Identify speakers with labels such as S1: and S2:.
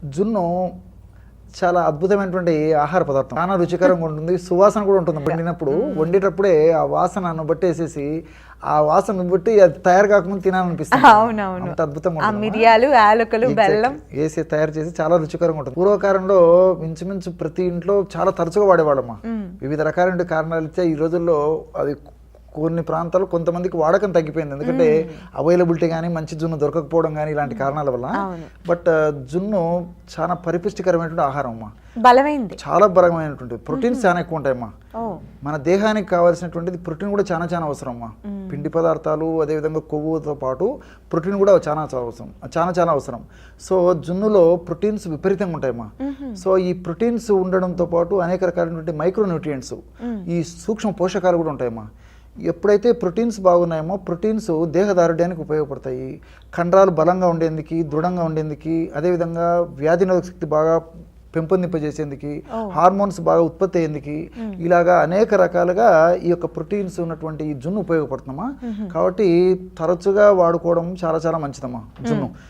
S1: జున్ను చాలా అద్భుతమైనటువంటి ఆహార పదార్థం. చాలా రుచికరంగా ఉంటుంది, సువాసన కూడా ఉంటుంది. వండినప్పుడు వండేటప్పుడే ఆ వాసనను బట్టేసేసి ఆ వాసన బట్టి అది తయారు కాకముందు తినాలనిపిస్తుంది.
S2: అవునవును.
S1: అంత అద్భుతంగా
S2: ఆ
S1: ఉంటుంది.
S2: మిరియాలు, యాలకులు, బెల్లం
S1: వేసి తయారు చేసి చాలా రుచికరంగా ఉంటుంది. పూర్వకాలంలో ఇంచుమించు ప్రతి ఇంట్లో చాలా తరచుగా వాడేవాళ్ళమ్మా. వివిధ రకాలైన కారణాలు ఇచ్చే ఈ రోజుల్లో అది కొన్ని ప్రాంతాలు కొంతమందికి వాడకం తగ్గిపోయింది. ఎందుకంటే అవైలబిలిటీ కానీ మంచి జున్ను దొరకకపోవడం కానీ ఇలాంటి కారణాల వల్ల. బట్ జున్ను చాలా పరిపుష్టికరమైనటువంటి ఆహారం అమ్మా.
S2: బలమైంది,
S1: చాలా బలమైనటువంటి ప్రోటీన్స్ చాలా ఎక్కువ ఉంటాయమ్మా. మన దేహానికి కావాల్సినటువంటిది ప్రోటీన్ కూడా చాలా చాలా అవసరం అమ్మా. పిండి పదార్థాలు అదేవిధంగా కొవ్వుతో పాటు ప్రోటీన్ కూడా చాలా అవసరం. సో జున్నులో ప్రోటీన్స్ విపరీతంగా ఉంటాయమ్మా. సో ఈ ప్రోటీన్స్ ఉండడంతో పాటు అనేక రకాలైనటువంటి మైక్రోన్యూట్రియంట్స్, ఈ సూక్ష్మ పోషకాలు కూడా ఉంటాయమ్మా. ఎప్పుడైతే ప్రోటీన్స్ బాగున్నాయేమో ప్రోటీన్స్ దేహదారుఢ్యానికి ఉపయోగపడతాయి, కండరాలు బలంగా ఉండేందుకు, దృఢంగా ఉండేందుకు, అదేవిధంగా వ్యాధి నిరోధక శక్తి బాగా పెంపొందింపజేసేందుకు, హార్మోన్స్ బాగా ఉత్పత్తి అయ్యేందుకు, ఇలాగా అనేక రకాలుగా ఈ యొక్క ప్రోటీన్స్ ఉన్నటువంటి ఈ జున్ను ఉపయోగపడుతుందమ్మా. కాబట్టి తరచుగా వాడుకోవడం చాలా చాలా మంచిదమ్మా జున్ను.